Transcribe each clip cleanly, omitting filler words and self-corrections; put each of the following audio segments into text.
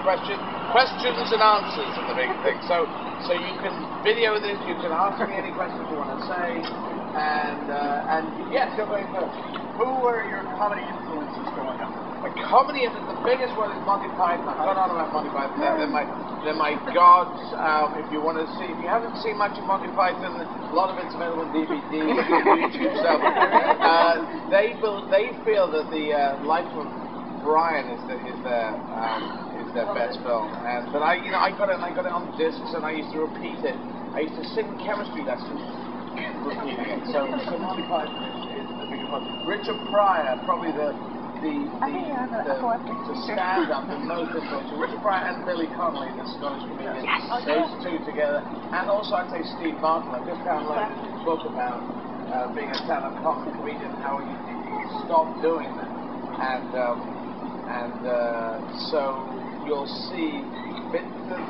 questions and answers are the big thing. So you can video this, you can ask me any questions you want to say, and yes, you're going first. Who were your comedy influences growing up? My comedy, the biggest one is Monty Python. I've gone on about Monty Python. They're my gods. If you haven't seen much of Monty Python, a lot of it's available on DVD, YouTube stuff. They feel that the Life of Brian is their best film. But I got it on discs, and I used to repeat it. I used to sit in chemistry lessons repeating it. So Monty Python is the biggest one. Richard Pryor, probably the stand-up, the most influential. Richard Pryor and Billy Connolly, the Scottish comedian, those two together. And also I'd say Steve Martin. I've just downloaded his book about being a stand-up comedian, how he stopped doing that. So you'll see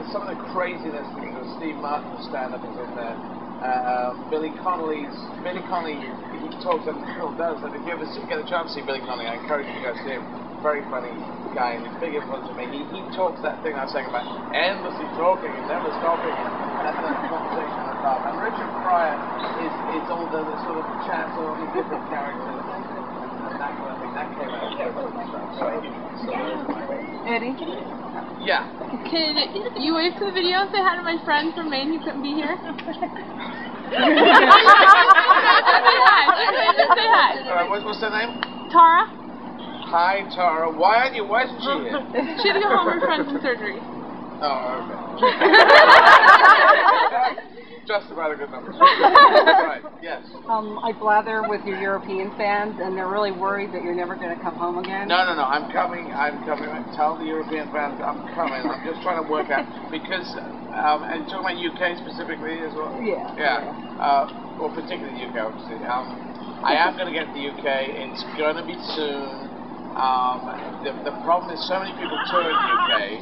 some of the craziness that Steve Martin's stand-up is in there. Billy Connolly, he talks and still does, and if you ever get a chance to see Billy Connolly, I encourage you to go see him. Very funny guy, and he's a big influence on me. He talks that thing I was saying about endlessly talking and never stopping, and that's a conversation at the top. And Richard Pryor is all the sort of chats, all these different characters, and that kind of thing. That came out of so Eddie? yeah. Can you wave to the video and say hi to my friend from Maine who couldn't be here? Say hi. What's her name? Tara. Hi, Tara. Why isn't she here? She had to go home with her friend from surgery. Oh, okay. Just about a good number. Right, yes. I blather with your European fans, and they're really worried that you're never going to come home again. No, I'm coming. I tell the European fans I'm coming. I'm just trying to work out, because, and talking about UK specifically as well? Yeah. Well, particularly the UK, obviously. I am going to get to the UK. It's going to be soon. The problem is so many people tour in the UK.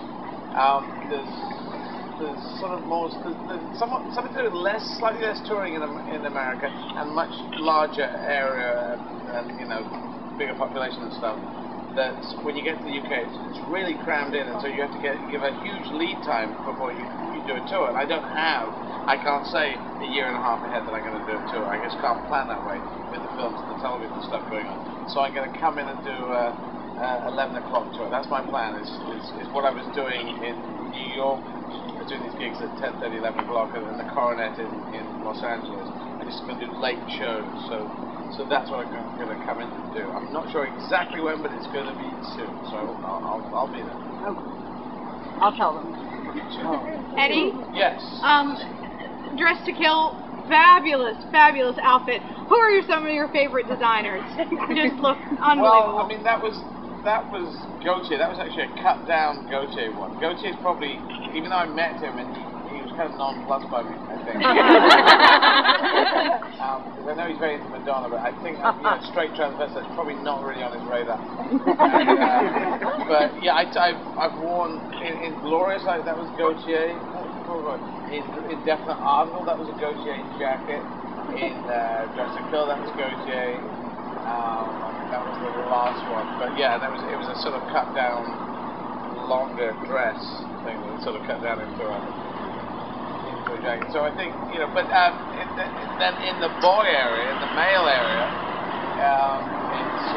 There's sort of more, there's something to do with slightly less touring in America, and much larger area and bigger population and stuff. That when you get to the UK, it's really crammed in, and so you have to give a huge lead time before you do a tour. And I can't say a year and a half ahead that I'm going to do a tour. I just can't plan that way with the films and the television stuff going on. So I'm going to come in and do 11 o'clock tour. That's my plan. Is what I was doing in New York. I was doing these gigs at 10:30, 11 o'clock, and then the Coronet in Los Angeles. I'm just going to do late shows. So that's what I'm going to come in to do. I'm not sure exactly when, but it's going to be soon. So I'll be there. Okay. I'll tell them. Eddie? Yes. Dressed to Kill, fabulous outfit. Who are some of your favorite designers? Just look unbelievable. Well, I mean, that was Gautier. That was actually a cut down Gautier one. Gautier's probably, even though I met him and he was kind of nonplussed by me, I think. Because I know he's very into Madonna, but I think straight transvestite is probably not really on his radar. But yeah, I've worn in Glorious, that was Gautier. In Definite Article, that was a Gautier jacket. In Dressed to Kill, that was Gautier. That was the last one, but yeah, it was a sort of cut down, longer dress thing that was sort of cut down into a jacket. So I think but then in the boy area, in the male area, it's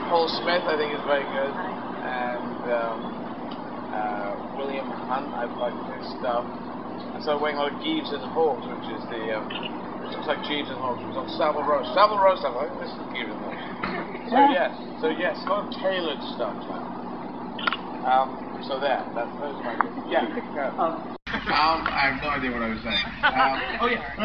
Paul Smith. I think is very good, and William Hunt. I like his stuff. And so I'm wearing a lot of Jeeves and Hawks, which is the looks like Jeeves and Hawks. It was on Savile Row. Savile Row stuff. I think this is Jeeves and Hawks. So yes, a lot of tailored stuff now. So those are my good. Yeah. I have no idea what I was saying.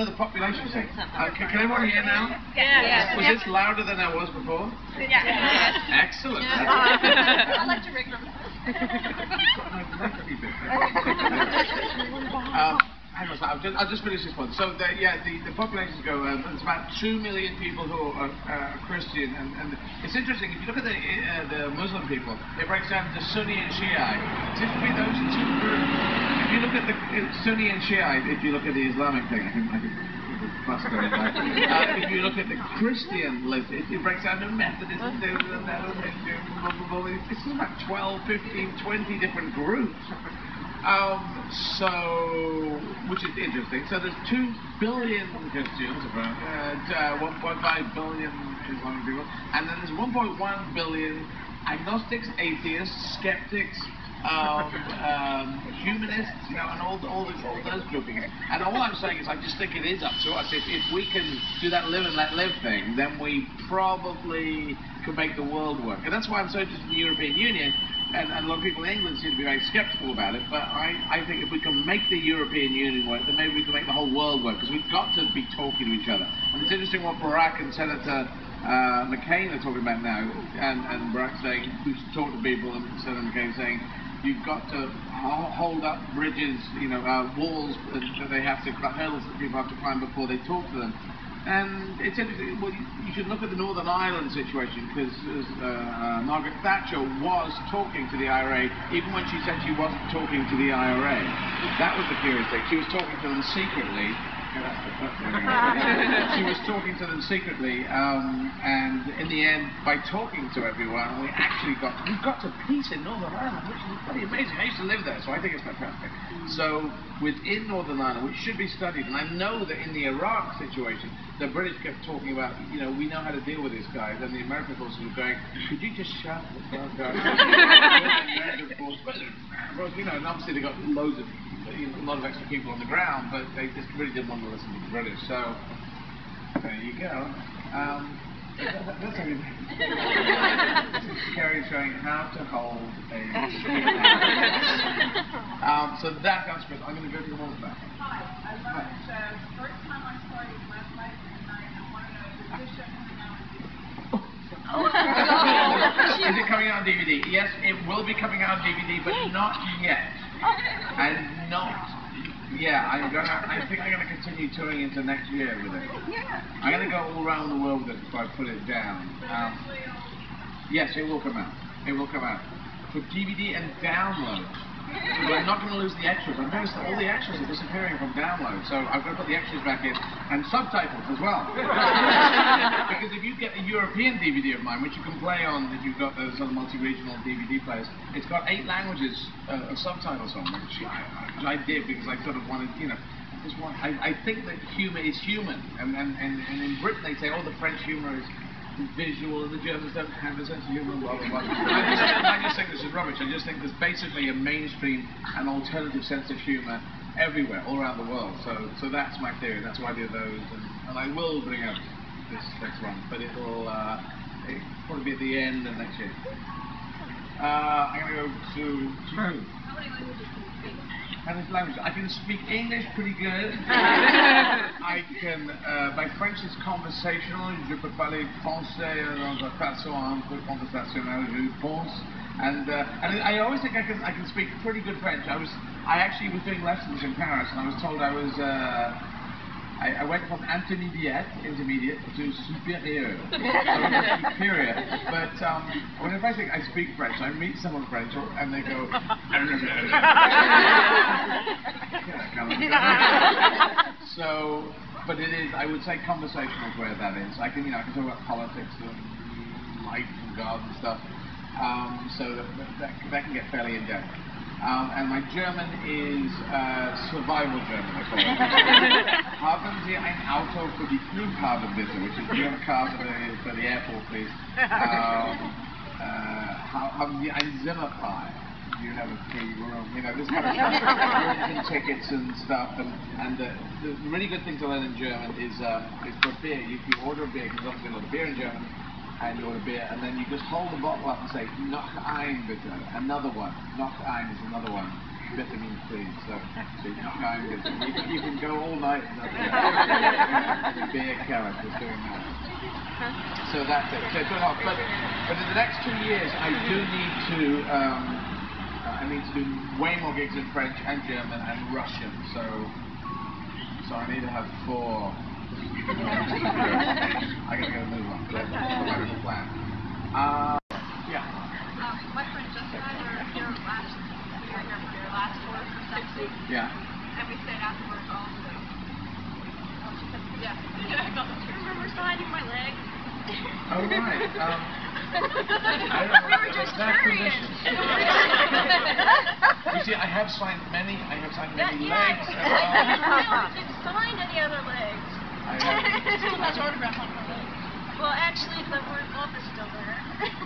The population thing. Can everyone hear now? Yeah. Was this louder than I was before? Yeah. Excellent. I like to rig them. I'll just finish this one. So the populations go. There's about 2 million people who are Christian, and it's interesting. If you look at the Muslim people, it breaks down into Sunni and Shiite. Typically, those two groups. If you look at the Sunni and Shiite, if you look at the Islamic thing, I can cluster. If you look at the Christian list, it breaks down to Methodist, it's about 12, 15, 20 different groups. So, which is interesting. So there's 2 billion Christians, 1.5 billion Islamic people, and then there's 1.1 billion agnostics, atheists, skeptics, humanists, you know, and all those groupings. And all I'm saying is, I just think it is up to us. If we can do that live and let live thing, then we probably can make the world work. And that's why I'm so interested in the European Union. And a lot of people in England seem to be very skeptical about it, but I think if we can make the European Union work, then maybe we can make the whole world work, because we've got to be talking to each other. And it's interesting what Barack and Senator McCain are talking about now, and Barack saying we should talk to people, and Senator McCain saying you've got to hold up bridges, you know, walls that they have to, hurdles that people have to climb before they talk to them. And it's interesting, well, you should look at the Northern Ireland situation, because Margaret Thatcher was talking to the IRA, even when she said she wasn't talking to the IRA. That was the curious thing. She was talking to them secretly. She was talking to them secretly, and in the end, by talking to everyone, we got to peace in Northern Ireland, which is pretty amazing. I used to live there, so I think it's fantastic. So within Northern Ireland, which should be studied, and I know that in the Iraq situation, the British kept talking about, you know, we know how to deal with these guys, and the American forces were going, could you just shut the fuck up? American forces, well, you know, and obviously they got loads of, a lot of extra people on the ground, but they just really didn't want to listen to the British. So there you go. That's everything. Kerry showing how to hold a so that comes with. I'm going to go to the horseback. Hi, I learned the first time I saw you last night, and I want to know, is this show coming out on DVD? Is it coming out on DVD? Yes, it will be coming out on DVD, but not yet. And not, yeah, I think I'm going to continue touring into next year with it. I'm going to go all around the world with it before I put it down. Yes, it will come out. It will come out. For DVD and download. We're not going to lose the extras. I've noticed that all the extras are disappearing from download, so I've got to put the extras back in, and subtitles as well. Because if you get a European DVD of mine, which you can play on if you've got those other multi-regional DVD players, it's got 8 languages of subtitles on, which I did because I sort of wanted, you know, I think that humour is human, and in Britain they say, oh, the French humour is visual, and the Germans don't have a sense of humour, blah, blah, blah. I just think this is rubbish. I just think there's basically a mainstream and alternative sense of humour everywhere, all around the world. So that's my theory. That's why I do those, and I will bring up this next one, but it'll probably be at the end of next year. I'm going to go to How many languages can you speak? Language. I can speak English pretty good. I can. My French is conversational. Je peux parler français dans une façon un peu conversationnelle, je pense. And I always think I can speak pretty good French. I actually was doing lessons in Paris, and I was told I was. I went from intermediate to superior. Superior. But whenever I speak French, I meet someone French, and they go. So, but it is. I would say conversational is where that is. I can talk about politics and life and God and stuff. So that can get fairly in depth. And my German is survival German, I call it. Haben Sie ein Auto für die Flughafen bitte, which is your car for the airport, please. Haben Sie ein Zimmer frei? Do you have a free room? You know, this kind of stuff. Rooms and tickets and stuff. And the really good thing to learn in German is for beer. You order a beer, because obviously a lot of beer in German. And you order beer, and then you just hold the bottle up and say, noch ein bitte, another one. Noch ein is another one. Bitte means please, so noch ein bitte. You can go all night and the beer character is doing that. So that's it. So it's going off. But in the next 2 years, I do need to do way more gigs in French and German and Russian. So I need to have 4. I gotta go move on. That's the plan. Yeah. My friend Justin and I were here last year for your last tour for 6 weeks. Yeah. And we stayed afterwards all day. Oh, she said, yes. signing my leg. Oh, right. We were just curious. You see, I have signed many legs. Yeah, did you sign any other legs? Still has autograph on her leg. Well, actually, the word love is still there.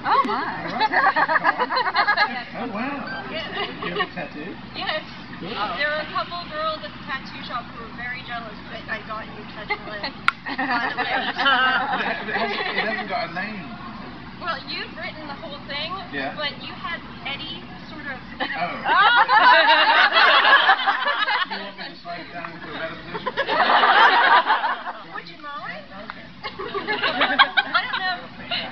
Oh my. Oh, wow. Yeah. You have a tattoo? Yes. Good. There were a couple girls at the tattoo shop who were very jealous that I got you touch my leg. By the way. It hasn't got a name. Well, you'd written the whole thing, Yeah. but you had Eddie sort of. Oh. You want me to slow it down to a better position? Would you mind? Okay. I don't know.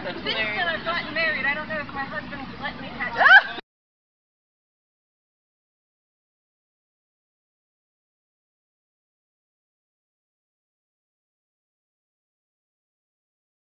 Since then I've gotten married, I don't know if my husband would let me tattoo.